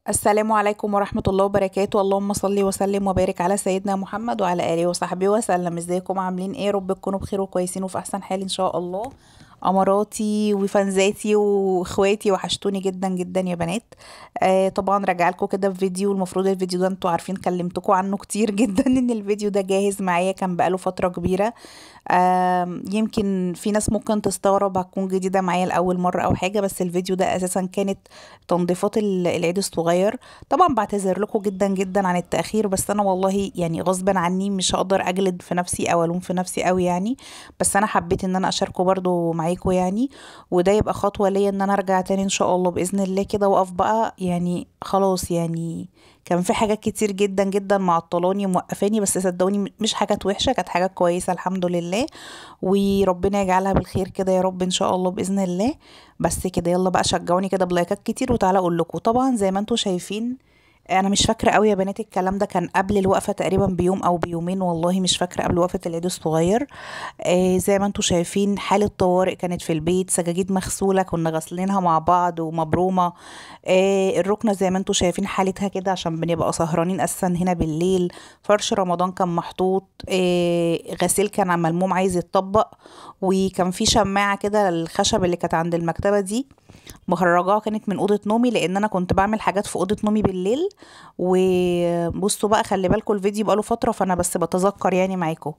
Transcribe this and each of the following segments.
السلام عليكم ورحمة الله وبركاته. اللهم صل وسلم وبارك على سيدنا محمد وعلى آله وصحبه وسلم. ازيكم عاملين ايه؟ رب تكونوا بخير وكويسين وفي احسن حال ان شاء الله. اماراتي وفنزاتي واخواتي وحشتوني جدا جدا يا بنات. طبعا راجعه لكم كده في فيديو. المفروض الفيديو ده انتوا عارفين كلمتكم عنه كتير جدا ان الفيديو ده جاهز معايا، كان بقاله فترة كبيرة. يمكن في ناس ممكن تستغرب هتكون جديدة معايا لأول مرة أو حاجة، بس الفيديو ده أساسا كانت تنظيفات العيد الصغير. طبعا بعتذر لكم جدا جدا عن التأخير، بس أنا والله يعني غصبا عني مش هقدر أجلد في نفسي أو ألوم في نفسي أوي يعني. بس أنا حبيت إن أنا أشاركه برضو معاكم يعني، وده يبقى خطوة ليا إن أنا أرجع تاني إن شاء الله بإذن الله كده وأقف بقى يعني خلاص يعني. كان في حاجات كتير جدا جدا معطلاني وموقفاني، بس صدقوني مش حاجات وحشة، كانت حاجات كويسة الحمد لله. وربنا يجعلها بالخير كده يا رب ان شاء الله باذن الله. بس كده يلا بقى شجعوني كده بلايكات كتير وتعالى اقول لكم. طبعا زي ما انتم شايفين، انا مش فاكره قوي يا بنات، الكلام ده كان قبل الوقفه تقريبا بيوم او بيومين، والله مش فاكره، قبل وقفه العيد الصغير. زي ما انتم شايفين حاله طوارئ كانت في البيت، سجاجيد مغسوله كنا غاسلينها مع بعض ومبرومه. الركنه زي ما انتم شايفين حالتها كده عشان بنبقى سهرانين اساسا هنا بالليل. فرش رمضان كان محطوط، غسيل كان ملموم عايز يتطبق. وكان في شماعه كده الخشب اللي كانت عند المكتبه دي مخرجاها، كانت من اوضه نومي لان انا كنت بعمل حاجات في اوضه نومي بالليل. وبصوا بقى خلي بالكم الفيديو بقاله فتره فانا بس بتذكر يعني معاكم.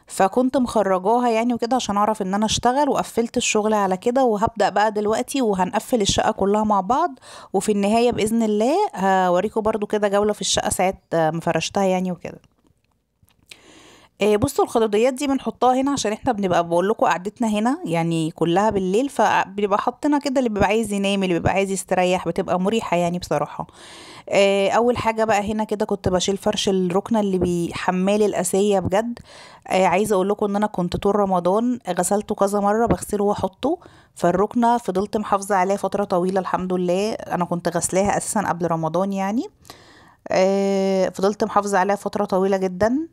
فكنت مخرجاها يعني وكده عشان اعرف ان انا اشتغل، وقفلت الشغل على كده وهبدأ بقى دلوقتي وهنقفل الشقة كلها مع بعض. وفي النهاية بإذن الله هوريكم برضو كده جولة في الشقة ساعة ما فرشتها يعني وكده. بصوا الخضرويات دي بنحطها هنا عشان احنا بنبقى بقول لكم قعدتنا هنا يعني كلها بالليل، فبنبقى حاطينها كده، اللي بيبقى عايز ينام اللي بيبقى عايز يستريح بتبقى مريحة يعني بصراحة. اول حاجة بقى هنا كده كنت بشيل فرش الركنة اللي بحمال الاسية بجد. عايزة اقول لكم ان انا كنت طول رمضان غسلته كذا مرة بغسله واحطه. فالركنة فضلت محافظة عليها فترة طويلة الحمد لله، انا كنت غسلاها اساسا قبل رمضان يعني. فضلت محافظة عليها فترة طويلة جدا.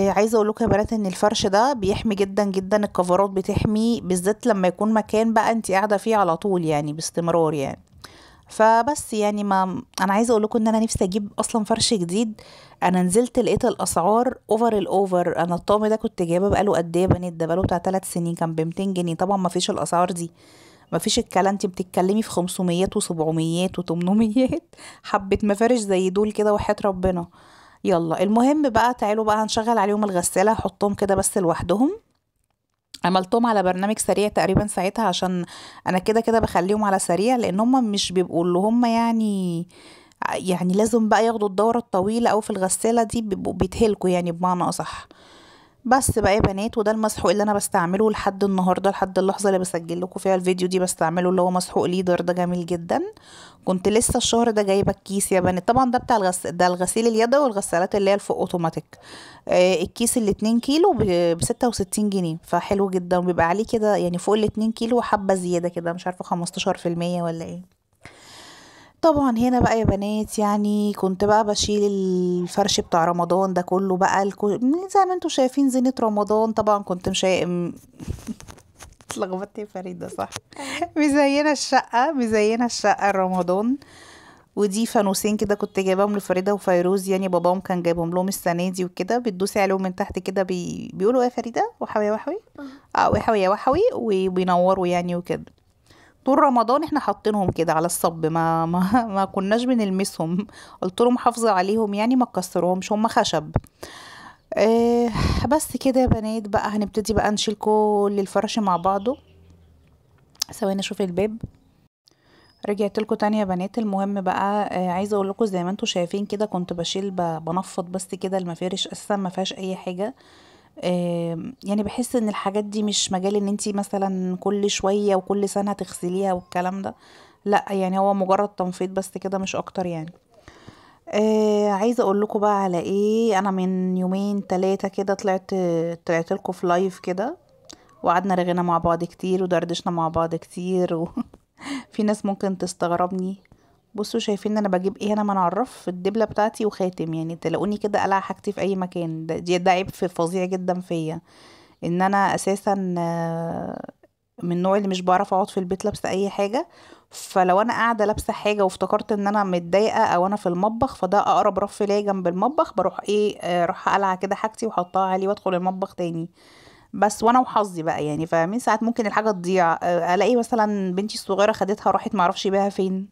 عايزه اقول لكم يا بنات ان الفرش ده بيحمي جدا جدا، الكفرات بتحمي بالذات لما يكون مكان بقى انت قاعده فيه على طول يعني باستمرار يعني. فبس يعني ما انا عايزه اقول لكم ان انا نفسي اجيب اصلا فرش جديد. انا نزلت لقيت الاسعار اوفر الاوفر. انا الطقم ده كنت جايبه بقاله قد ايه يا بنات؟ ده بقاله بتاع 3 سنين، كان ب 200 جنيه. طبعا ما فيش الاسعار دي، ما فيش الكلام، انت بتتكلمي في 500 و700 و800 حبه مفارش زي دول كده وحياة ربنا. يلا المهم بقى تعالوا بقى هنشغل عليهم الغسالة، هحطهم كده بس لوحدهم. عملتهم على برنامج سريع تقريبا ساعتها عشان انا كده كده بخليهم على سريع، لان هم مش بيبقوا اللي هم يعني لازم بقى ياخدوا الدورة الطويلة او في الغسالة دي بيبقوا بيتهلكوا يعني بمعنى اصح. بس بقى يا بنات، وده المسحوق اللي انا بستعمله لحد النهارده، لحد اللحظه اللي بسجل لكم فيها الفيديو دي بستعمله، اللي هو مسحوق ليدر ده جميل جدا. كنت لسه الشهر ده جايبه الكيس يا بنات. طبعا ده بتاع ده الغسيل اليدوي والغسالات اللي هي الفوق اوتوماتيك. الكيس الاتنين كيلو ب66 جنيه، فحلو جدا وبيبقى عليه كده يعني فوق الاتنين كيلو وحبه زياده كده، مش عارفه 15% ولا ايه. طبعا هنا بقى يا بنات يعني كنت بقى بشيل الفرش بتاع رمضان ده كله بقى زي ما انتوا شايفين زينة رمضان. طبعا كنت اتلخبطت يا فريدة صح. مزينة الشقة رمضان. ودي فانوسين كده كنت جايباهم لفريدة وفيروز، يعني باباهم كان جايبهم لهم السنة دي وكده، بتدوسي عليهم من تحت كده بيقولوا ايه يا فريدة؟ وحوي يا وحوي. اه وحوي يا وحوي، وبينوروا يعني وكده. طول رمضان احنا حاطينهم كده على الصب، ما كناش بنلمسهم. قلت لهم حافظوا عليهم يعني ما تكسروهمش، هم خشب. آه بس كده يا بنات بقى هنبتدي بقى نشيل كل الفرش مع بعضه. ثواني اشوف الباب. رجعت لكم تاني يا بنات. المهم بقى عايزه اقول لكم زي ما انتم شايفين كده كنت بشيل بنفض بس كده المفارش، اساسا ما فيهاش اي حاجه. يعني بحس ان الحاجات دي مش مجال ان انتي مثلا كل شويه وكل سنه تغسليها والكلام ده. لا يعني هو مجرد تنفيذ بس كده مش اكتر يعني. عايزه اقول لكم بقى على ايه. انا من يومين 3 كده طلعت لكم في لايف كده، وقعدنا رغينا مع بعض كتير ودردشنا مع بعض كتير في ناس ممكن تستغربني. بصوا شايفين انا بجيب ايه؟ انا ما نعرف الدبله بتاعتي وخاتم، يعني تلاقوني كده قلع حاجتي في اي مكان. ده عيب فظيع جدا فيا، ان انا اساسا من النوع اللي مش بعرف اقعد في البيت لابسه اي حاجه. فلو انا قاعده لابسه حاجه وافتكرت ان انا متضايقه او انا في المطبخ، فده اقرب رف ليا جنب المطبخ، بروح ايه اروح اقلع كده حاجتي واحطها عليه وادخل المطبخ تاني. بس وانا وحظي بقى يعني، فاهمين؟ ساعات ممكن الحاجه تضيع، الاقي مثلا بنتي الصغيره خدتها راحت معرفش بيها فين.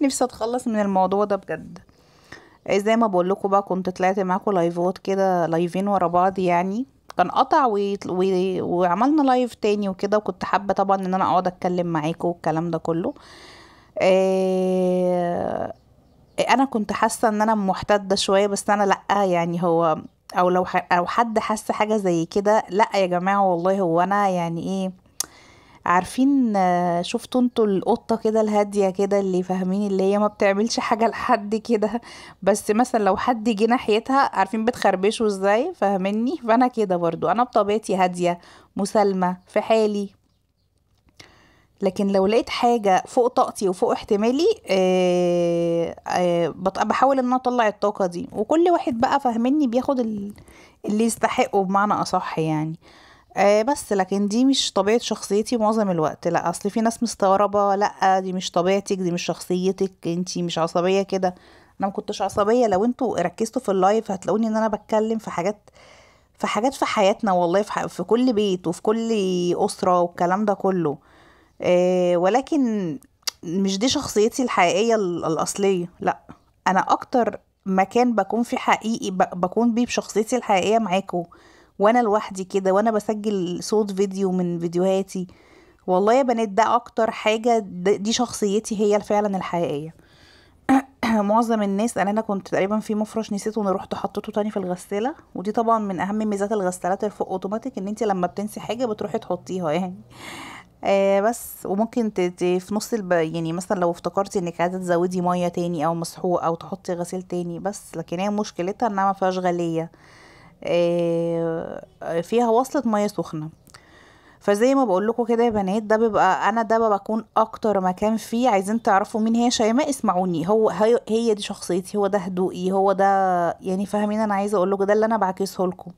نفسي اتخلص من الموضوع ده بجد. زي ما بقول لكم بقى، كنت طلعت معاكم لايفات كده، لايفين ورا بعض يعني. كان قطع وعملنا لايف تاني وكده، وكنت حابة طبعا ان انا اقعد اتكلم معاكم والكلام ده كله. آه، انا كنت حاسة ان انا محتدة شوية، بس انا لأ يعني. هو او لو او حد حس حاجة زي كده، لأ يا جماعة والله هو انا يعني ايه، عارفين؟ شفتوا انتوا القطة كده الهادية كده، اللي فاهمين، اللي هي ما بتعملش حاجة لحد كده، بس مثلا لو حد جه ناحيتها عارفين بتخربشه ازاي، فاهميني؟ فانا كده برضو، انا بطبيعتي هادية مسالمة في حالي. لكن لو لقيت حاجة فوق طاقتي وفوق احتمالي، بحاول ان انا اطلع الطاقة دي، وكل واحد بقى فاهمني بياخد اللي يستحقه بمعنى اصح يعني. بس لكن دي مش طبيعة شخصيتي معظم الوقت. لا، اصل في ناس مستغربة، لا دي مش طبيعتك، دي مش شخصيتك، انتي مش عصبية كده. انا ما كنتش عصبية. لو انتوا ركزتوا في اللايف هتلاقوني ان انا بتكلم في حاجات، في حياتنا والله، في كل بيت وفي كل أسرة والكلام ده كله. ولكن مش دي شخصيتي الحقيقية الأصلية، لا. أنا أكتر مكان بكون فيه حقيقي بكون بيه بشخصيتي الحقيقية معاكو، وأنا لوحدي كده، وأنا بسجل صوت فيديو من فيديوهاتي. والله يا بنات ده أكتر حاجة، دي شخصيتي هي فعلا الحقيقية. معظم الناس، انا كنت تقريبا في مفرش نسيته، وانا رحت حطيته تاني في الغسالة، ودي طبعا من اهم ميزات الغسالات الفوق اوتوماتيك، ان انت لما بتنسي حاجة بتروحي تحطيها يعني. بس وممكن في نص يعني مثلا لو افتكرتي انك عايزه تزودي ميه تاني او مسحوق او تحطي غسيل تاني، بس لكن هي مشكلتها انها ما فيهاش غليه. فيها وصلة ميه سخنه. فزي ما بقول لكم كده يا بنات، ده بيبقى انا، ده بكون اكتر مكان فيه. عايزين تعرفوا مين هي شيماء؟ اسمعوني. هي دي شخصيتي، هو ده هدوئي، هو ده يعني، فاهمين؟ انا عايزه اقول لكم ده اللي انا بعكسه لكم.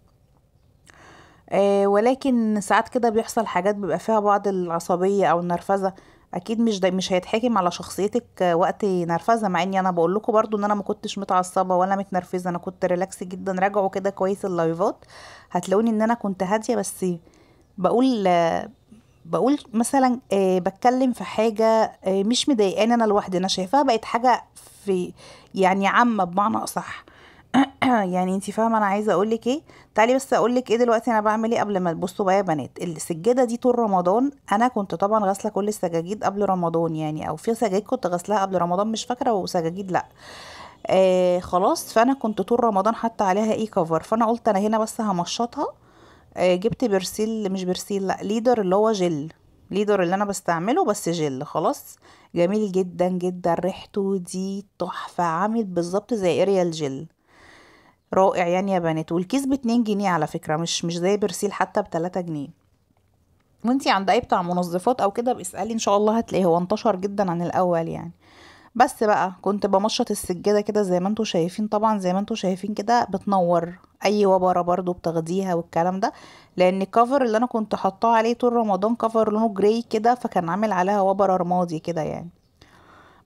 ولكن ساعات كده بيحصل حاجات بيبقى فيها بعض العصبية او النرفزة. اكيد مش هيتحكم على شخصيتك وقت نرفزة، مع اني انا بقول لكم برضو ان انا ما كنتش متعصبة ولا متنرفزة، انا كنت ريلاكس جدا. راجعوا كده كويس اللايفات، هتلاقوني ان انا كنت هادية. بس بقول بقول مثلا بتكلم في حاجة مش مضايقاني انا لوحدي، انا شايفاها بقت حاجة في يعني عامة بمعنى اصح. يعني انتي فاهمه انا عايزه اقولك ايه؟ تعالي بس اقولك ايه دلوقتي انا بعمل ايه قبل ما تبصوا بقى يا بنات. السجاده دي طول رمضان انا كنت طبعا غاسله كل السجاجيد قبل رمضان يعني، او في سجاجيد كنت غاسلاها قبل رمضان مش فاكره، وسجاجيد لا. خلاص. فانا كنت طول رمضان حتى عليها ايه كفر، فانا قلت انا هنا بس همشطها. جبت برسيل، مش برسيل، لا ليدر، اللي هو جل. ليدر اللي انا بستعمله بس جل خلاص. جميل جدا جدا، ريحته دي تحفه، عامل بالظبط زي اريال جل. رائع يعني يا بنات. والكيس ب2 جنيه على فكرة، مش زي برسيل حتى ب3 جنيه. وانتي عند اي بتاع منظفات او كده باسألي ان شاء الله هتلاقيه، هو انتشر جدا عن الاول يعني. بس بقى كنت بمشط السجادة كده زي ما انتوا شايفين، طبعا زي ما انتوا شايفين كده بتنور اي وبرة برضو بتاخديها والكلام ده. لان الكفر اللي انا كنت حاطاه عليه طول رمضان كفر لونه جراي كده، فكان عامل عليها وبرة رمادي كده يعني.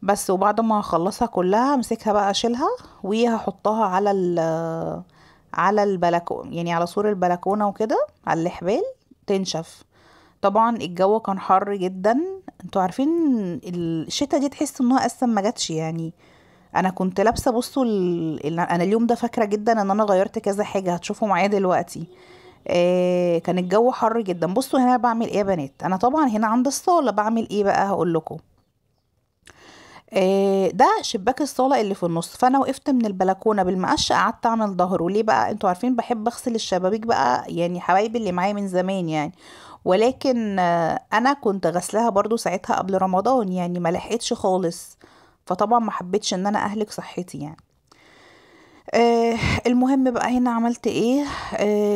بس وبعد ما اخلصها كلها امسكها بقى اشيلها، وهحطها على البلكون يعني، على سور البلكونة وكده، على الحبال تنشف. طبعا الجو كان حر جدا. انتوا عارفين الشتا دي تحس انها اصلا ما جاتش يعني. انا كنت لابسه، بصوا انا اليوم ده فاكره جدا ان انا غيرت كذا حاجه هتشوفوا معايا دلوقتي. كان الجو حر جدا. بصوا هنا بعمل ايه يا بنات؟ انا طبعا هنا عند الصاله بعمل ايه بقى، هقول لكم. ده شباك الصالة اللي في النص، فانا وقفت من البلكونة بالمقش قعدت اعمل ظهره. ليه بقى؟ انتوا عارفين بحب اغسل الشبابيك بقى يعني، حبايبي اللي معايا من زمان يعني. ولكن انا كنت غسلها برضو ساعتها قبل رمضان يعني، ما لحقتش خالص. فطبعا ما حبيتش ان انا اهلك صحتي يعني. آه المهم بقى هنا عملت ايه.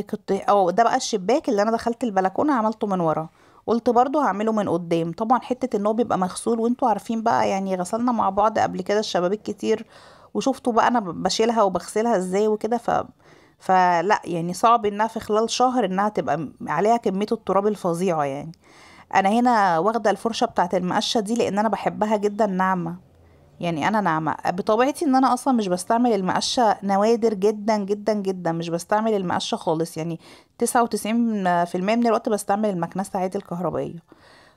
كنت ده بقى الشباك اللي انا دخلت البلكونه عملته من ورا. قلت برضو هعمله من قدام. طبعا حته ان هو بيبقى مغسول، وانتوا عارفين بقى يعني، غسلنا مع بعض قبل كده الشبابيك كتير، وشفتوا بقى انا بشيلها وبغسلها ازاي وكده. فلا يعني صعب انها في خلال شهر انها تبقى عليها كميه التراب الفظيعه يعني. انا هنا واخده الفرشه بتاعه المقشه دي لان انا بحبها جدا ناعمه. يعني انا ناعمه بطبيعتي، ان انا اصلا مش بستعمل المقشه، نوادر جدا جدا جدا مش بستعمل المقشه خالص يعني. 99% من الوقت بستعمل المكنسه عادي الكهربائيه.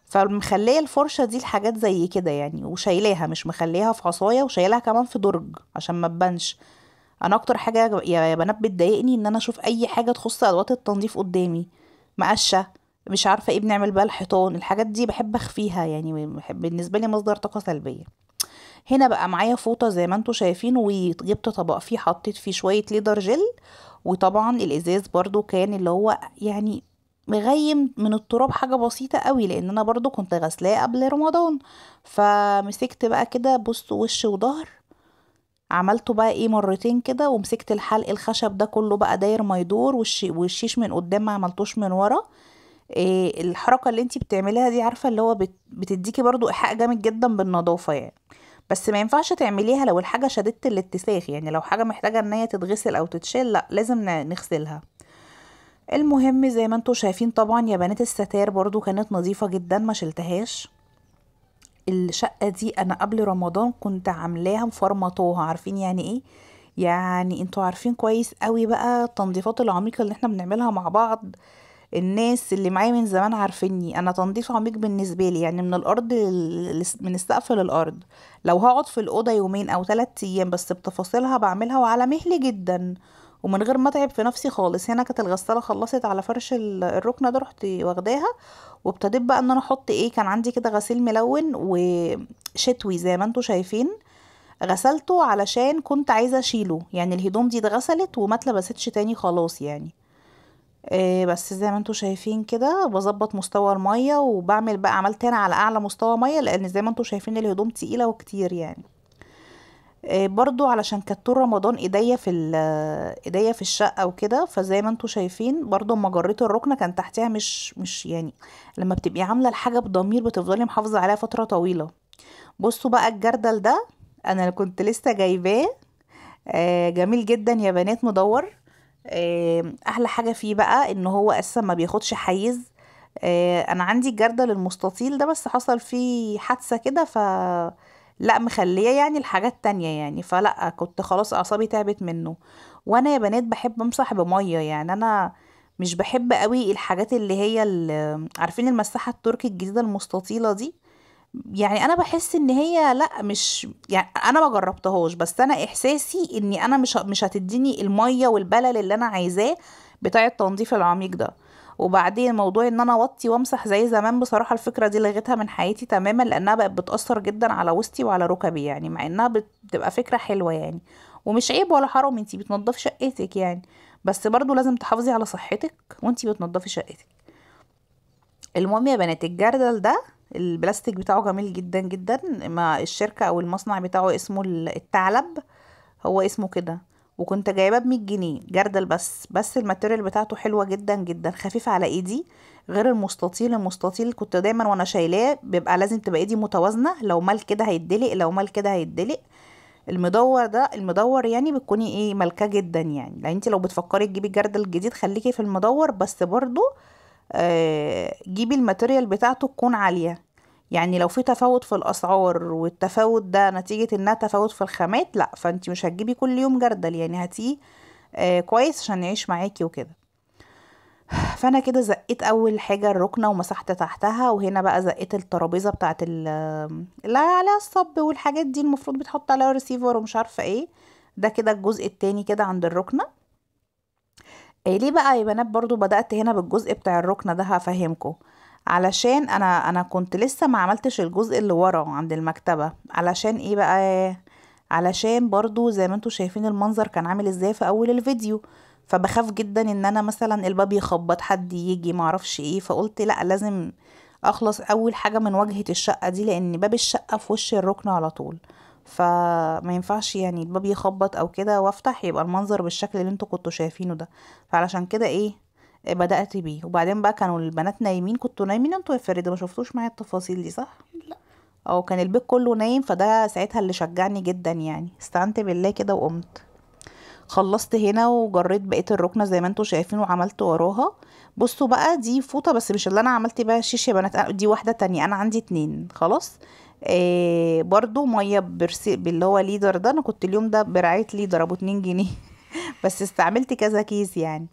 فمخليه الفرشه دي الحاجات زي كده يعني، وشايلاها مش مخليها في عصايه، وشايلاها كمان في درج عشان ما تبانش. انا اكتر حاجه يا بنات بتضايقني ان انا اشوف اي حاجه تخص ادوات التنظيف قدامي، مقشه، مش عارفه ايه بنعمل بقى الحيطان، الحاجات دي بحب اخفيها يعني، بالنسبه لي مصدر طاقه سلبيه. هنا بقى معايا فوطه زي ما انتوا شايفين، وجبت طبق فيه حطيت فيه شويه ليدر جل. وطبعا الازاز برضو كان اللي هو يعني مغيم من التراب حاجه بسيطه قوي، لان انا برضو كنت غسلاه قبل رمضان. فمسكت بقى كده، بصوا وش وظهر، عملته بقى ايه مرتين كده، ومسكت الحلق الخشب ده كله بقى داير ما يدور، والشيش من قدام ما عملتوش من ورا. إيه الحركة اللي انتي بتعمليها دي؟ عارفة اللي هو بتديكي برضو ايحاء جامد جدا بالنظافة يعني. بس ما ينفعش تعمليها لو الحاجة شديدة الاتساخ، يعني لو حاجة محتاجة ان هي تتغسل او تتشال، لا لازم نغسلها. المهم زي ما انتوا شايفين طبعا يا بنات، الستار برضو كانت نظيفة جدا ما شلتهاش. الشقة دي انا قبل رمضان كنت عاملاها مفرمطوها، عارفين يعني ايه؟ يعني انتوا عارفين كويس قوي بقى التنظيفات العميقة اللي احنا بنعملها مع بعض. الناس اللي معايا من زمان عارفيني، انا تنظيف عميق بالنسبة لي يعني من الارض من السقف للارض. لو هقعد في الاوضة يومين او 3 ايام بس بتفاصيلها بعملها وعلى مهل جدا، ومن غير ما اتعب في نفسي خالص. هنا كانت الغسالة خلصت على فرش الركنة ده، رحت واخداها وابتديت بقى ان انا احط ايه، كان عندي كده غسيل ملون وشتوي زي ما انتوا شايفين. غسلته علشان كنت عايزة اشيله، يعني الهدوم دي اتغسلت وما اتلبستش تاني خلاص يعني. إيه بس زي ما انتوا شايفين كده بظبط مستوى المية، وبعمل بقى عملت هنا على اعلى مستوى مية، لان زي ما انتوا شايفين الهدوم تقيلة وكتير يعني. إيه برضو علشان كانت طول رمضان ايديا في الشقة وكده، فزي ما انتوا شايفين برضو اما جريت الركنة كان تحتها مش يعني. لما بتبقي عاملة الحاجة بضمير بتفضلي محافظة عليها فترة طويلة. بصوا بقى الجردل ده، انا كنت لسه جايباه. جميل جدا يا بنات، مدور. احلى حاجة فيه بقى ان هو اساسا ما بياخدش حيز. انا عندي الجردل المستطيل ده بس حصل فيه حادثة كده، لا مخليه يعني الحاجات تانية يعني، فلا كنت خلاص اعصابي تعبت منه. وانا يا بنات بحب امسح بمية، يعني انا مش بحب قوي الحاجات اللي هي عارفين المساحة التركي الجديدة المستطيلة دي؟ يعني انا بحس ان هي لا، مش يعني انا ما جربتهاش، بس انا احساسي اني انا مش هتديني المية والبلل اللي انا عايزاه بتاع التنظيف العميق ده. وبعدين موضوع ان انا اوطي وامسح زي زمان، بصراحة الفكرة دي لغيتها من حياتي تماما، لانها بقت بتأثر جدا على وسطي وعلى ركبي يعني، مع انها بتبقى فكرة حلوة يعني. ومش عيب ولا حرام، انتي بتنضفي شقتك يعني، بس برضو لازم تحافظي على صحتك وانتي بتنضفي شقتك. المهم يا بنات، الجردل ده البلاستيك بتاعه جميل جدا جدا، ما الشركة او المصنع بتاعه اسمه الثعلب، هو اسمه كده. وكنت جايباه ب100 جنيه جردل، بس الماتيريال بتاعته حلوة جدا جدا، خفيف على ايدي. غير المستطيل كنت دايما وانا شايلاه بيبقى لازم تبقى ايدي متوازنة، لو مال كده هيتدلق، لو مال كده هيتدلق. المدور ده، المدور يعني بتكوني ايه ملكة جدا يعني، لان انت لو بتفكري تجيبي جردل جديد خليكي في المدور، بس برضو جيبي الماتيريال بتاعته تكون عالية. يعني لو في تفاوت في الاسعار، والتفاوت ده نتيجة انها تفاوت في الخامات، لا فانت مش هتجيبي كل يوم جردل يعني، هاتيه كويس عشان يعيش معاكي وكده. فانا كده زقيت اول حاجة الركنة ومسحت تحتها، وهنا بقى زقيت الترابيزة بتاعت اللي عليها الصب والحاجات دي المفروض بتحط عليها ريسيفر ومش عارفة ايه. ده كده الجزء التاني كده عند الركنة. إيه ليه بقى يا بنات برضو بدأت هنا بالجزء بتاع الركنة ده؟ هفهمكم. علشان انا كنت لسه ما عملتش الجزء اللي ورا عند المكتبة. علشان ايه بقى؟ علشان برضو زي ما انتوا شايفين المنظر كان عامل ازاي في اول الفيديو، فبخاف جدا ان انا مثلا الباب يخبط، حد يجي معرفش ايه، فقلت لا لازم اخلص اول حاجة من واجهة الشقة دي، لان باب الشقة في وش الركن على طول. فما ينفعش يعني الباب يخبط او كده وافتح يبقى المنظر بالشكل اللي انتوا كنتوا شايفينه ده. فعلشان كده ايه، بدأت بيه. وبعدين بقى كانوا البنات نايمين، كنتوا نايمين انتوا يا فريدة؟ ما شفتوش معايا التفاصيل دي صح؟ او كان البيت كله نايم، فده ساعتها اللي شجعني جدا يعني، استعنت بالله كده وقمت. خلصت هنا وجريت بقيه الركنه زي ما انتوا شايفين وعملت وراها. بصوا بقى دي فوطه بس مش اللي انا عملت بقى شيش يا بنات، دي واحده تانية، انا عندي اتنين خلاص. برضو ميه باللي هو ليدر ده، انا كنت اليوم ده برعايه ليدر ابو 2 جنيه. بس استعملت كذا كيس يعني.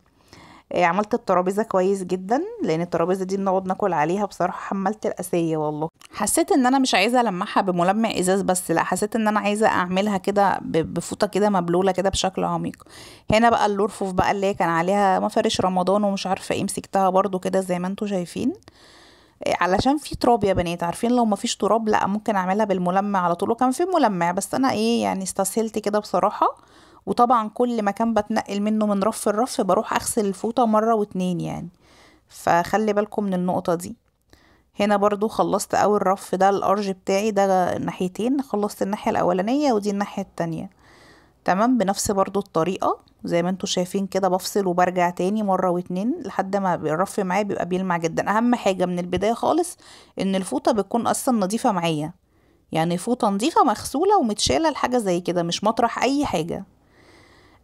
عملت الترابيزه كويس جدا، لان الترابيزه دي بنقعد ناكل عليها. بصراحه حملت الاسيه والله. حسيت ان انا مش عايزه المعها بملمع ازاز بس، لا حسيت ان انا عايزه اعملها كده بفوطه كده مبلوله كده بشكل عميق. هنا بقى الرفوف بقى اللي هي كان عليها مفارش رمضان ومش عارفه ايه، مسكتها برضو كده زي ما انتوا شايفين. علشان في تراب يا بنات، عارفين لو مفيش تراب لا ممكن اعملها بالملمع على طول، وكان في ملمع بس انا ايه يعني استسهلت كده بصراحه. وطبعا كل مكان بتنقل منه من رف لرف بروح اغسل الفوطه مره واتنين يعني، فخلي بالكم من النقطه دي. هنا برضو خلصت اول رف، ده الارج بتاعي ده ناحيتين، خلصت الناحية الاولانية ودي الناحية التانية. تمام بنفس برضو الطريقة زي ما انتوا شايفين كده، بفصل وبرجع تاني مرة واتنين لحد ما الرف معايا بيبقى بيلمع جدا. اهم حاجة من البداية خالص ان الفوطة بتكون اصلا نظيفة معايا، يعني فوطة نظيفة مغسولة ومتشالة لحاجة زي كده، مش مطرح اي حاجة.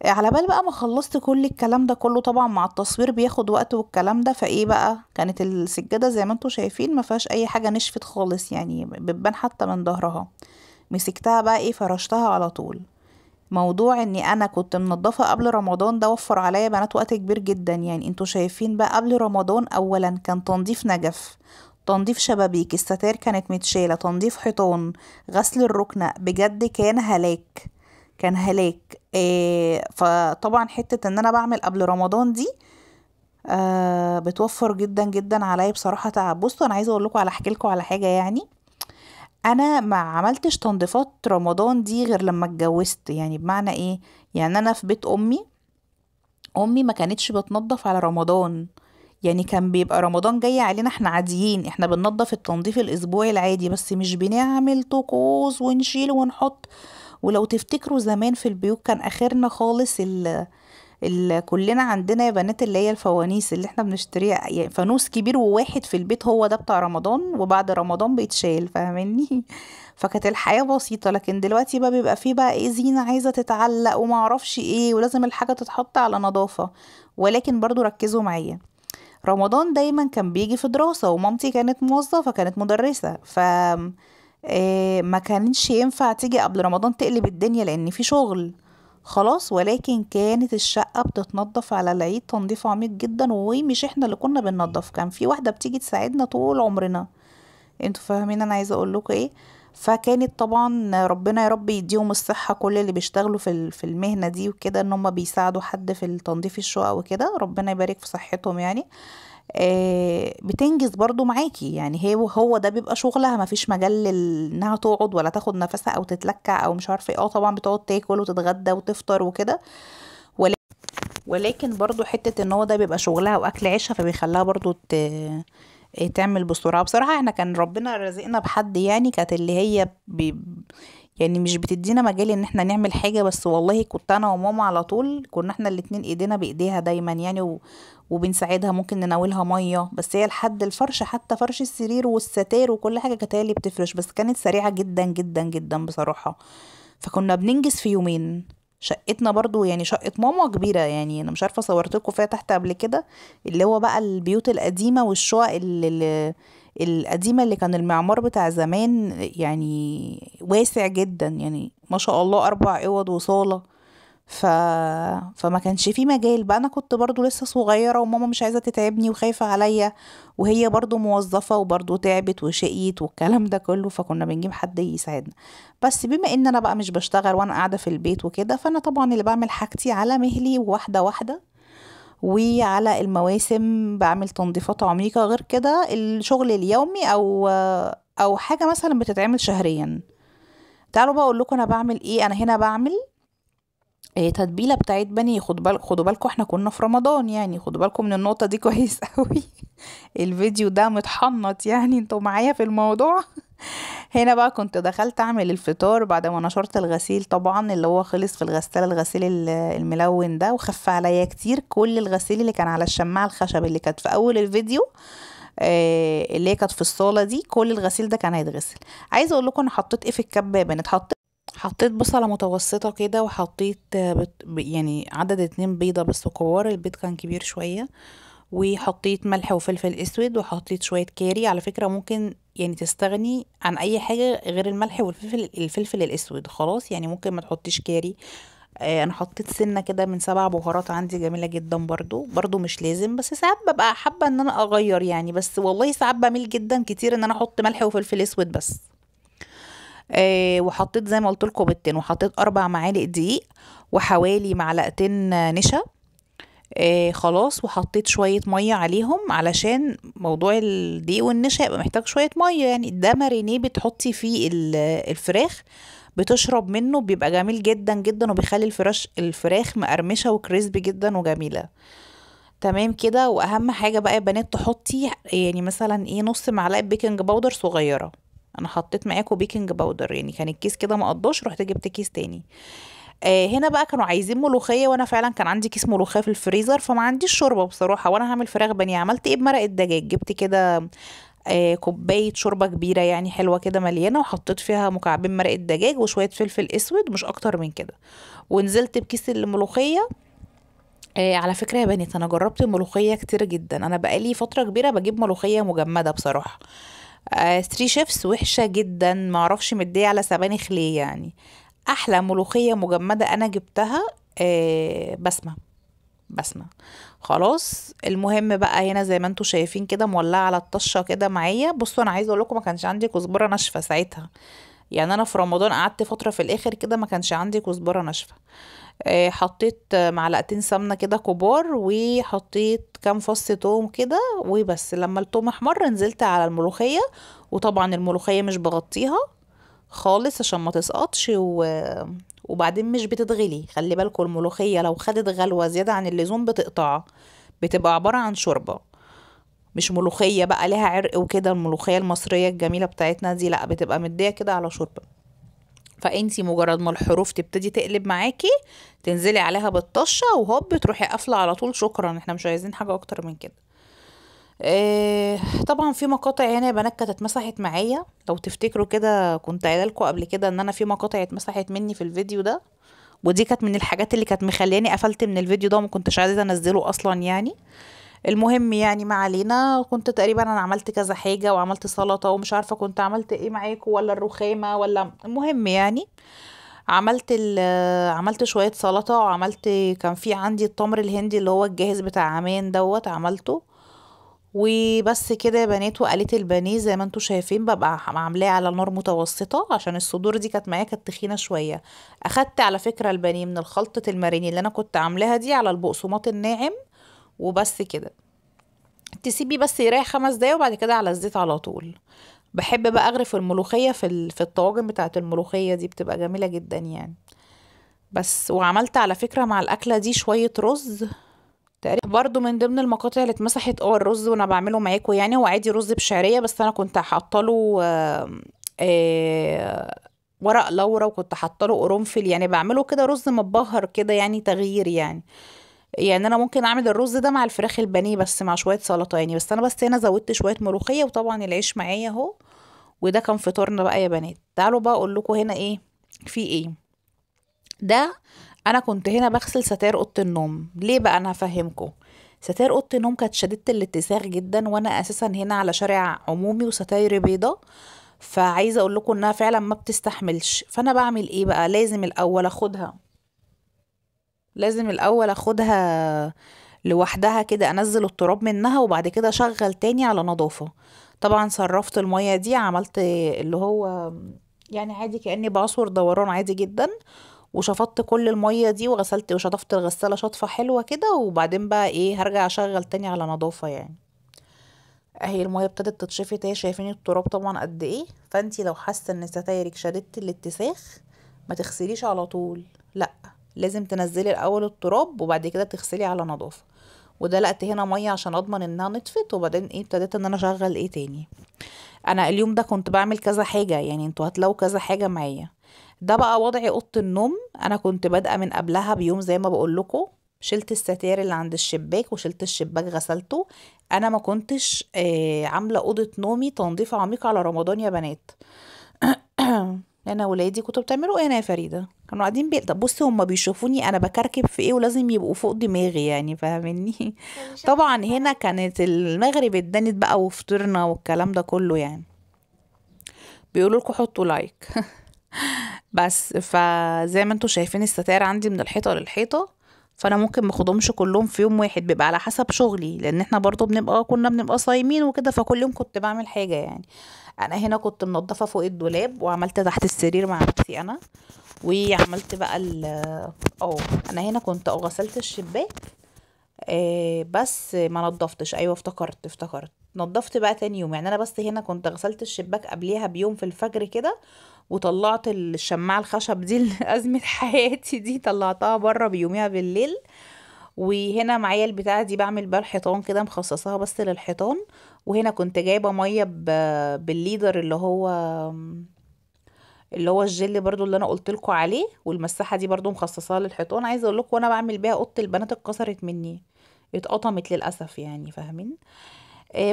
على بال بقى ما خلصت كل الكلام ده كله، طبعا مع التصوير بياخد وقت والكلام ده، فايه بقى كانت السجادة زي ما انتوا شايفين ما فيهاش اي حاجة نشفت خالص يعني، بتبان حتى من ظهرها. مسكتها بقى ايه فرشتها على طول. موضوع اني انا كنت منضفة قبل رمضان ده وفر عليا بنات وقت كبير جدا يعني. انتوا شايفين بقى قبل رمضان اولا كان تنظيف نجف، تنظيف شبابيك، الستاير كانت متشالة، تنظيف حيطان، غسل الركنة، بجد كان هلاك، كان هلاك. فطبعا حتة ان انا بعمل قبل رمضان دي بتوفر جدا جدا عليا بصراحة تعب. بصوا انا عايزة اقول لكم على احكي لكم على حاجة يعني. انا ما عملتش تنظيفات رمضان دي غير لما اتجوزت، يعني بمعنى ايه، يعني انا في بيت امي ما كانتش بتنظف على رمضان، يعني كان بيبقى رمضان جاي علينا احنا عاديين، احنا بننظف التنظيف الاسبوعي العادي بس مش بنعمل طقوس ونشيل ونحط. ولو تفتكروا زمان في البيوت كان اخرنا خالص كلنا عندنا يا بنات اللي هي الفوانيس اللي احنا بنشتريها، يعني فانوس كبير وواحد في البيت هو ده بتاع رمضان، وبعد رمضان بيتشال، فاهمني؟ فكانت الحياة بسيطة. لكن دلوقتي بقى بيبقى فيه بقى ايه زينة عايزة تتعلق وما اعرفش ايه، ولازم الحاجة تتحط على نظافة. ولكن برضو ركزوا معايا، رمضان دايما كان بيجي في دراسة، ومامتي كانت موظفة كانت مدرسة، ما كانش ينفع تيجي قبل رمضان تقلب الدنيا لان في شغل خلاص. ولكن كانت الشقة بتتنضف على العيد تنظيف عميق جدا، ومش احنا اللي كنا بننضف، كان في واحدة بتيجي تساعدنا طول عمرنا. انتوا فاهمين انا عايزة اقول لكم ايه؟ فكانت طبعا ربنا يا رب يديهم الصحة كل اللي بيشتغلوا في المهنة دي وكده، ان هم بيساعدوا حد في التنظيف الشقق وكده، ربنا يبارك في صحتهم يعني. بتنجز برضو معاكي يعني، هو ده بيبقى شغلها، ما فيش مجال انها تقعد ولا تاخد نفسها او تتلكع او مش عارفه ايه. طبعا بتقعد تاكل وتتغدى وتفطر وكده، ولكن برضو حته ان هو ده بيبقى شغلها واكل عيشها، فبيخليها برضو تعمل بسرعه. بصراحه احنا كان ربنا رزقنا بحد يعني كانت اللي هي يعني مش بتدينا مجال ان احنا نعمل حاجة، بس والله كنت انا وماما على طول كنا احنا الاتنين ايدينا بايديها دايما يعني، وبنساعدها، ممكن نناولها مية، بس هي لحد الفرش حتى فرش السرير والستار وكل حاجة كانت هي اللي بتفرش، بس كانت سريعة جدا جدا جدا بصراحة. فكنا بننجز في يومين. شقتنا برضو يعني شقة ماما كبيرة يعني، انا مش عارفة صورتلكوا فيها تحت قبل كده، اللي هو بقى البيوت القديمة والشقق القديمة اللي كان المعمار بتاع زمان يعني واسع جدا يعني، ما شاء الله 4 اوض وصالة. ف... فما كانش في مجال بقى، انا كنت برضو لسه صغيرة وماما مش عايزة تتعبني وخايفة عليا، وهي برضو موظفة وبرضو تعبت وشقيت والكلام ده كله، فكنا بنجيب حد يساعدنا. بس بما ان انا بقى مش بشتغل وانا قاعدة في البيت وكده، فانا طبعا اللي بعمل حاجتي على مهلي واحدة واحدة، وعلى المواسم بعمل تنظيفات عميقة. غير كده الشغل اليومي او حاجة مثلا بتتعمل شهريا. تعالوا بقى اقول لكم انا بعمل ايه. انا هنا بعمل تتبيله بتاعت بني. خدوا بالكم احنا كنا في رمضان يعني، خدوا بالكم من النقطه دي كويس قوي. الفيديو ده متحنط يعني، انتوا معايا في الموضوع. هنا بقى كنت دخلت اعمل الفطار بعد ما نشرت الغسيل، طبعا اللي هو خلص في الغسالة، الغسيل الملون ده، وخف عليا كتير كل الغسيل اللي كان على الشماعة الخشب اللي كانت في اول الفيديو، اللي هي كانت في الصالة دي، كل الغسيل ده كان هيتغسل. عايزة اقول لكم انا حطيت ايه في الكبة يا بنات، حطيت حطيت بصلة متوسطة كده، وحطيت يعني عدد 2 بيضة بس كبار، البيض كان كبير شوية. وحطيت ملح وفلفل اسود، وحطيت شوية كاري. على فكرة ممكن يعني تستغني عن اي حاجة غير الملح والفلفل الاسود خلاص، يعني ممكن ما تحطيش كاري. انا حطيت سنة كده من 7 بهارات عندي جميلة جدا، برضو مش لازم، بس ساعات ببقى حابة ان انا اغير يعني، بس والله ساعات بميل جدا كتير ان انا احط ملح وفلفل اسود بس. وحطيت زي ما قلت لكم بيضتين، وحطيت 4 معالق دقيق، وحوالي معلقتين نشا. خلاص، وحطيت شوية مية عليهم علشان موضوع الدقيق والنشا يبقى محتاج شوية مية، يعني ده مارينيه بتحطي فيه الفراخ، بتشرب منه، بيبقى جميل جدا جدا، وبيخلي الفراخ مقرمشة وكريسبي جدا وجميلة. تمام كده. واهم حاجة بقى يا بنات تحطي يعني مثلا ايه نص معلقة بيكنج باودر صغيرة. انا حطيت معاكم بيكنج باودر، يعني كان الكيس كده ما قضاش، رحت جبت كيس تاني. هنا بقى كانوا عايزين ملوخية، وانا فعلا كان عندي كيس ملوخية في الفريزر، فما عنديش شوربة بصراحة، وانا هعمل فراخ بانيه. عملت ايه بمرق الدجاج؟ جبت كده كوباية شوربة كبيرة يعني حلوة كده مليانة، وحطيت فيها مكعبين مرق الدجاج وشوية فلفل اسود، مش اكتر من كده. ونزلت بكيس الملوخية. على فكرة يا بنات، انا جربت الملوخية كتير جدا، انا بقالي فترة كبيرة بجيب ملوخية مجمدة بصراحة. ثري شيفس وحشة جدا، معرفش مدية على سبانخ ليه يعني. احلى ملوخية مجمدة انا جبتها بسمة. بسمة. خلاص، المهم بقى هنا زي ما انتوا شايفين كده مولعة على الطشة كده معايا. بصوا انا عايزة اقول لكم ما كانش عندي كزبرة ناشفة ساعتها، يعني انا في رمضان قعدت فترة في الاخر كده ما كانش عندي كزبرة ناشفة. حطيت معلقتين سمنة كده كبار، وحطيت كام فص توم كده وبس. لما التوم احمر نزلت على الملوخية، وطبعا الملوخية مش بغطيها خالص عشان ما تسقطش وبعدين مش بتتغلي، خلي بالكم الملوخية لو خدت غلوة زيادة عن اللزوم بتقطع، بتبقى عبارة عن شوربة، مش ملوخية بقى ليها عرق وكده. الملوخية المصرية الجميلة بتاعتنا دي لا، بتبقى مدية كده على شوربة. فانتي مجرد ما الحروف تبتدي تقلب معاكي، تنزلي عليها بالطشة وهوب تروحي قافلة على طول. شكرا، احنا مش عايزين حاجة اكتر من كده. إيه، طبعا في مقاطع هنا يا بنات كانت اتمسحت معايا، لو تفتكروا كده كنت قايله لكم قبل كده ان انا في مقاطع اتمسحت مني في الفيديو ده، ودي كانت من الحاجات اللي كانت مخلياني قفلت من الفيديو ده وما كنتش عايزه انزله اصلا يعني. المهم يعني ما علينا، كنت تقريبا انا عملت كذا حاجه، وعملت سلطه، ومش عارفه كنت عملت ايه معاكم، ولا الرخامه، ولا المهم يعني. عملت شويه سلطه، وعملت كان في عندي التمر الهندي اللي هو الجاهز بتاع عمان دوت، عملته. وبس كده يا بنات. وقليت البانيه زي ما انتوا شايفين، ببقى عاملاه على نار متوسطة عشان الصدور دي كانت معايا كانت تخينة شوية. اخدت على فكرة البانيه من الخلطة الماريني اللي انا كنت عاملاها دي على البقسماط الناعم، وبس كده. تسيبي بس يريح 5 دقايق، وبعد كده على الزيت على طول. بحب بقى اغرف الملوخية في الطواجن بتاعة الملوخية دي، بتبقى جميلة جدا يعني. بس وعملت على فكرة مع الأكلة دي شوية رز تقريبا برضو من ضمن المقاطع اللي اتمسحت. الرز وانا بعمله معاكم يعني هو عادي رز بشعرية، بس انا كنت حاطه له ورق لورا، وكنت حاطه له قرنفل، يعني بعمله كده رز متبهر كده يعني تغيير يعني. يعني انا ممكن اعمل الرز ده مع الفراخ البانيه بس مع شويه سلطه يعني، بس انا بس هنا زودت شويه ملوخيه، وطبعا العيش معايا اهو. وده كان فطارنا بقى يا بنات. تعالوا بقى اقول لكم هنا ايه في ايه. ده انا كنت هنا بغسل ستاير اوضه النوم. ليه بقى؟ انا هفهمكم. ستاير اوضه النوم كانت شديده الاتساخ جدا، وانا اساسا هنا على شارع عمومي وستاير بيضه، فعايزه اقول لكم انها فعلا ما بتستحملش. فانا بعمل ايه بقى؟ لازم الاول اخدها لوحدها كده، انزل التراب منها، وبعد كده اشغل تاني على نظافه. طبعا صرفت المية دي، عملت اللي هو يعني عادي كأني بعصر دوران عادي جدا، وشفطت كل المية دي، وغسلت وشطفت الغسالة شطفة حلوة كده، وبعدين بقى ايه هرجع اشغل تاني على نظافة يعني. اهي المية ابتدت تتشفط اهي، شايفين التراب طبعا قد ايه. فانتي لو حاسة ان ستايرك شدت الاتساخ، ما تغسليش على طول، لا، لازم تنزلي الاول التراب وبعد كده تغسلي على نظافة. ودلقت هنا مية عشان اضمن انها نطفت، وبعدين ايه ابتديت ان انا اشغل ايه تاني. انا اليوم ده كنت بعمل كذا حاجة، يعني انتوا هتلاقوا كذا حاجة معايا. ده بقى وضعي اوضه النوم. انا كنت بادئه من قبلها بيوم زي ما بقول لكم. شلت الستاير اللي عند الشباك، وشلت الشباك غسلته. انا ما كنتش عامله اوضه نومي تنظيف عميق على رمضان يا بنات. انا ولادي كنتوا بتعملوا ايه هنا يا فريده؟ كانوا قاعدين طب بصي هما بيشوفوني انا بكركب في ايه ولازم يبقوا فوق دماغي يعني، فاهمني؟ طبعا هنا كانت المغرب اتدنت بقى وفطرنا والكلام ده كله يعني. بيقولوا لكم حطوا لايك. بس فزي ما انتوا شايفين الستاير عندي من الحيطه للحيطه، فانا ممكن ماخدهمش كلهم في يوم واحد، بيبقى على حسب شغلي، لان احنا برضو كنا بنبقى صايمين وكده، فكل يوم كنت بعمل حاجه يعني. انا هنا كنت منضفه فوق الدولاب، وعملت تحت السرير مع نفسي انا، وعملت بقى اه انا هنا كنت غسلت الشباك. بس ما نضفتش، ايوه افتكرت نضفت بقى تاني يوم يعني. انا بس هنا كنت غسلت الشباك قبليها بيوم في الفجر كده، وطلعت الشماعة الخشب دي أزمة حياتي دي، طلعتها بره بيوميها بالليل. وهنا معايا البتاعة دي بعمل بيها الحيطان كده، مخصصاها بس للحيطان. وهنا كنت جايبة مية بالليدر اللي هو الجل برضو اللي انا قلت لكم عليه، والمساحة دي برضو مخصصاها للحيطان. عايزة اقول لكم وانا بعمل بيها اوضة البنات اتكسرت مني، اتقطمت للأسف يعني، فاهمين؟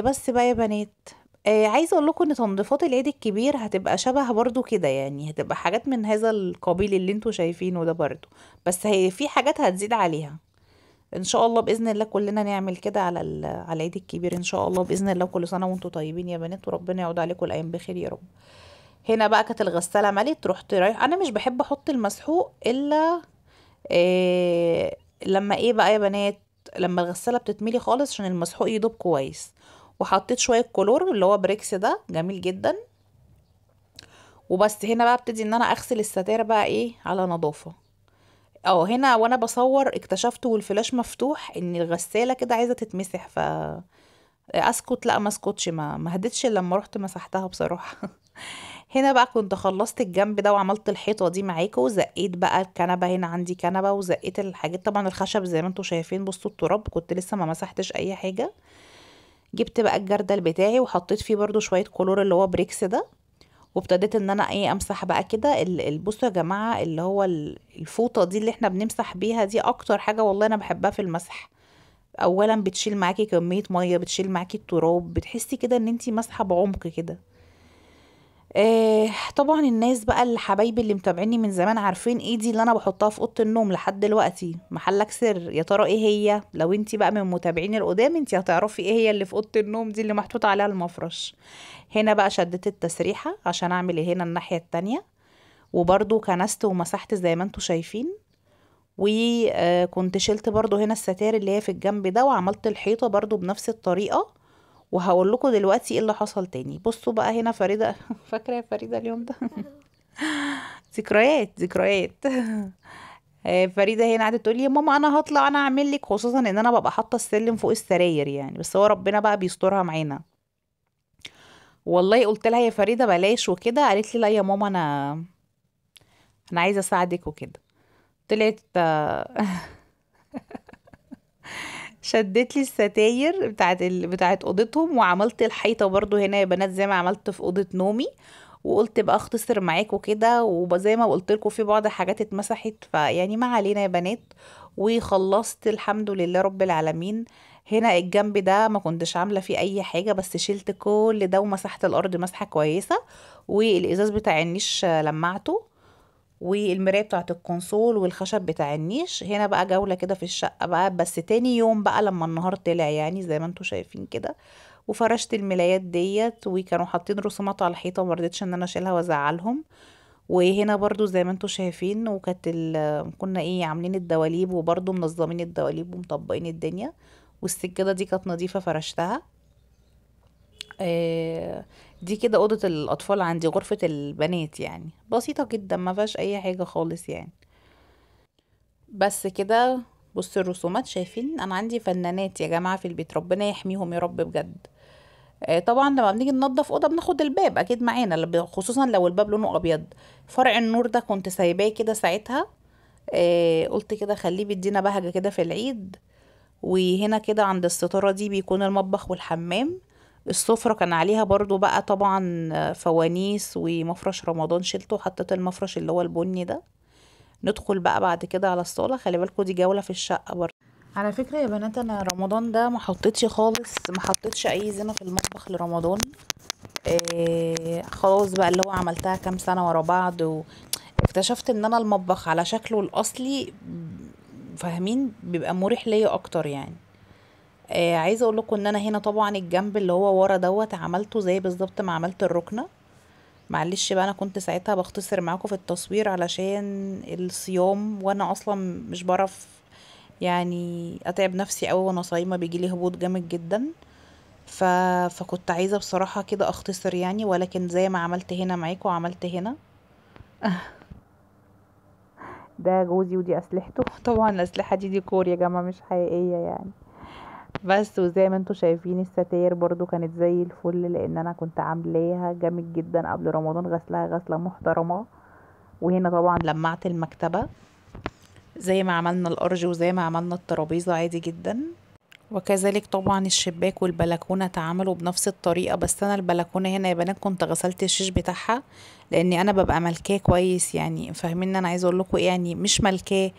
بس بقى يا بنات، عايزه اقول لكم ان تنظيفات العيد الكبير هتبقى شبه برضو كده يعني، هتبقى حاجات من هذا القبيل اللي انتوا شايفينه ده برضو، بس هي في حاجات هتزيد عليها ان شاء الله باذن الله. كلنا نعمل كده على العيد الكبير ان شاء الله باذن الله. كل سنه وانتوا طيبين يا بنات، وربنا يعود عليكم الايام بخير يا رب. هنا بقى كانت الغساله ملت، رحت رايح. انا مش بحب احط المسحوق الا لما ايه بقى يا بنات، لما الغسالة بتتملي خالص عشان المسحوق يدوب كويس. وحطيت شوية كلور اللي هو بريكس ده جميل جدا. وبس هنا بقى ابتدي ان انا اغسل الستاير بقى ايه على نظافة. هنا وانا بصور اكتشفت والفلاش مفتوح ان الغسالة كده عايزة تتمسح، اسكت لا ما اسكتش، ما هديتش إلا لما رحت مسحتها بصراحة. هنا بقى كنت خلصت الجنب ده وعملت الحيطة دي معاكم، وزقيت بقى الكنبة. هنا عندي كنبة وزقيت الحاجات، طبعا الخشب زي ما انتوا شايفين. بصوا التراب كنت لسه ما مسحتش اي حاجة. جبت بقى الجردل بتاعي وحطيت فيه برضو شوية كلور اللي هو بريكس ده، وابتديت ان انا ايه امسح بقى كده بصوا يا جماعة، اللي هو الفوطة دي اللي احنا بنمسح بيها دي اكتر حاجة والله انا بحبها في المسح. اولا بتشيل معاكي كمية مية، بتشيل معاكي التراب، بتحسي كده ان انتي مسحة بعمق كده. طبعا الناس بقى اللي حبايبي اللي متابعيني من زمان عارفين ايه دي اللي انا بحطها في اوضه النوم لحد دلوقتي، محلك سر. يا ترى ايه هي؟ لو انتي بقى من متابعين القدام انتي هتعرفي ايه هي اللي في اوضه النوم دي اللي محطوط عليها المفرش. هنا بقى شدت التسريحه عشان اعمل هنا الناحيه التانية، وبرضو كنست ومسحت زي ما انتوا شايفين. وكنت شلت برضو هنا الستائر اللي هي في الجنب ده، وعملت الحيطه برضو بنفس الطريقه. وهقول لكم دلوقتي ايه اللي حصل تاني. بصوا بقى هنا فريدة. فاكرة يا فريدة اليوم ده؟ ذكريات ذكريات. فريدة هنا قعدت تقول لي يا ماما انا هطلع انا اعمل لك، خصوصا ان انا ببقى حاطه السلم فوق السراير يعني، بس هو ربنا بقى بيسترها معانا. والله قلت لها يا فريدة بلاش وكده، قالت لي لا يا ماما انا عايزه اساعدك وكده. طلعت شدت لي الستاير بتاعت اوضتهم، وعملت الحيطه برضو هنا يا بنات زي ما عملت في اوضه نومي. وقلت بقى اختصر معاكم كده، وزي ما قلت لكم في بعض حاجات اتمسحت، فيعني ما علينا يا بنات. وخلصت الحمد لله رب العالمين. هنا الجنب ده ما كنتش عامله فيه اي حاجه، بس شلت كل ده ومسحت الارض مسحه كويسه. والازاز بتاع النيش لمعته، والمراية بتاعت الكونسول والخشب بتاع النيش. هنا بقى جولة كده في الشقة بقى، بس تاني يوم بقى لما النهار طلع يعني زي ما انتوا شايفين كده. وفرشت الملايات ديت، وكانوا حاطين رسومات على الحيطة ومرضتش ان انا اشيلها وازعلهم. وهنا برضو زي ما انتوا شايفين، كنا ايه عاملين الدواليب، وبرضو منظمين الدواليب ومطبقين الدنيا. والسجادة دي كانت نظيفة فرشتها. آه، دي كده أوضة الأطفال عندي، غرفة البنات يعني بسيطة جدا ما فيهاش أي حاجة خالص يعني. بس كده. بص الرسومات شايفين، أنا عندي فنانات يا جماعة في البيت، ربنا يحميهم يا رب بجد. طبعا لما بنيجي ننضف أوضة بناخد الباب أكيد معانا، خصوصا لو الباب لونه أبيض. فرع النور ده كنت سايباه كده ساعتها. قلت كده خليه بيدينا بهجة كده في العيد. وهنا كده عند الستارة دي بيكون المطبخ والحمام. السفرة كان عليها برضو بقى طبعا فوانيس ومفرش رمضان، شلته وحطيت المفرش اللي هو البني ده. ندخل بقى بعد كده على الصالة. خلي بالكوا دي جولة في الشقة برضو. على فكرة يا بنات انا رمضان ده ما حطيتش خالص، ما حطيتش اي زينة في المطبخ لرمضان. خلاص بقى اللي هو عملتها كام سنة ورا بعض، واكتشفت ان انا المطبخ على شكله الاصلي فاهمين بيبقى مريح ليا اكتر يعني. عايزه اقول لكم ان انا هنا طبعا الجنب اللي هو ورا دوت عملته زي بالظبط ما عملت الركنه. معلش بقى انا كنت ساعتها بختصر معاكم في التصوير علشان الصيام، وانا اصلا مش بعرف يعني اتعب نفسي قوي وانا صايمه، بيجيلي هبوط جامد جدا. ف... فكنت عايزه بصراحه كده اختصر يعني، ولكن زي ما عملت هنا معاكم عملت هنا. ده جوزي ودي اسلحته. طبعا الاسلحه دي ديكور يا جماعه مش حقيقيه يعني. بس وزي ما انتوا شايفين الستاير برضو كانت زي الفل، لان انا كنت عاملاها جامد جدا قبل رمضان، غسلها غسله محترمه. وهنا طبعا لمعت المكتبه زي ما عملنا الارج وزي ما عملنا الترابيزه عادي جدا. وكذلك طبعا الشباك والبلكونه اتعملوا بنفس الطريقه، بس انا البلكونه هنا يا بنات كنت غسلت الشيش بتاعها، لاني انا ببقى ملكاه كويس يعني، فاهمين ان انا عايزه اقول لكم ايه يعني، مش ملكاه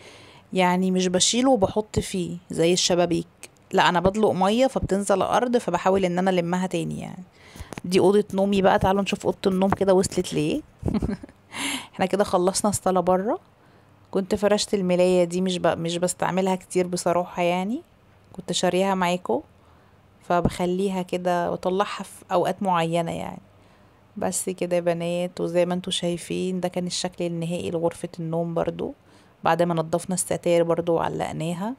يعني مش بشيله وبحط فيه زي الشبابيك، لا انا بدلق ميه فبتنزل الارض، فبحاول ان انا المها تاني يعني. دي اوضه نومي بقى، تعالوا نشوف اوضه النوم كده وصلت ليه. احنا كده خلصنا الصاله بره. كنت فرشت الملايه دي، مش بستعملها كتير بصراحه يعني، كنت شاريها معاكو، فبخليها كده واطلعها في اوقات معينه يعني. بس كده يا بنات، وزي ما انتوا شايفين ده كان الشكل النهائي لغرفه النوم برضو، بعد ما نضفنا الستاير برضو وعلقناها.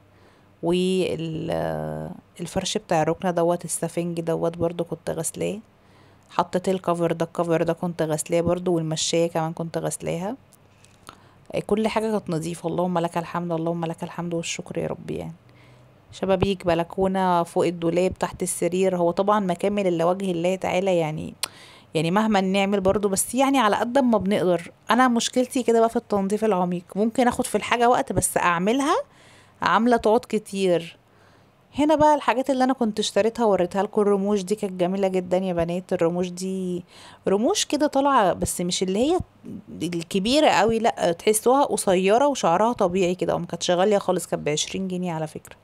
والفرش بتاع الركنة دوت السفنج دوت برضو كنت غسلاه. حطيت الكفر ده كنت غسلاه برضو، والمشاية كمان كنت غسلاها. كل حاجة كانت نظيفة، اللهم لك الحمد اللهم لك الحمد والشكر يا رب يعني. شبابيك، بلكونة، فوق الدولاب، تحت السرير، هو طبعا مكامل الا وجه الله تعالى يعني. يعني مهما نعمل برضو، بس يعني على قد ما بنقدر. انا مشكلتي كده بقى في التنظيف العميق، ممكن اخد في الحاجة وقت بس اعملها عاملة تقعد كتير. هنا بقى الحاجات اللي انا كنت اشتريتها وريتها لكم، الرموش دي كانت جميله جدا يا بنات. الرموش دي رموش كده طالعه، بس مش اللي هي الكبيره قوي، لا تحسوها قصيره وشعرها طبيعي كده، وما كانتش غاليه خالص، كانت ب20 جنيه على فكره.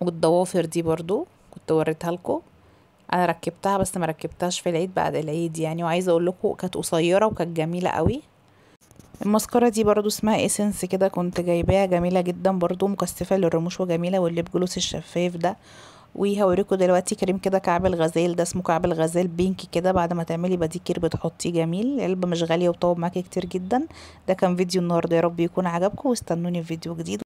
والضوافر دي برضو كنت وريتها لكم، انا ركبتها بس ما ركبتهاش في العيد، بعد العيد يعني. وعايزه اقول لكم كانت قصيره وكانت جميله قوي. الماسكارا دي برضو اسمها ايسنس كده، كنت جايباها جميله جدا برضو، مكثفه للرموش وجميله، والليب جلوس الشفاف ده. وهوريكم دلوقتي كريم كده كعب الغزال، ده اسمه كعب الغزال بينك كده، بعد ما تعملي باديكير بتحطيه جميل، علبة مش غالية وطوب معاكي كتير جدا. ده كان فيديو النهارده، يا رب يكون عجبكم، واستنوني في فيديو جديد.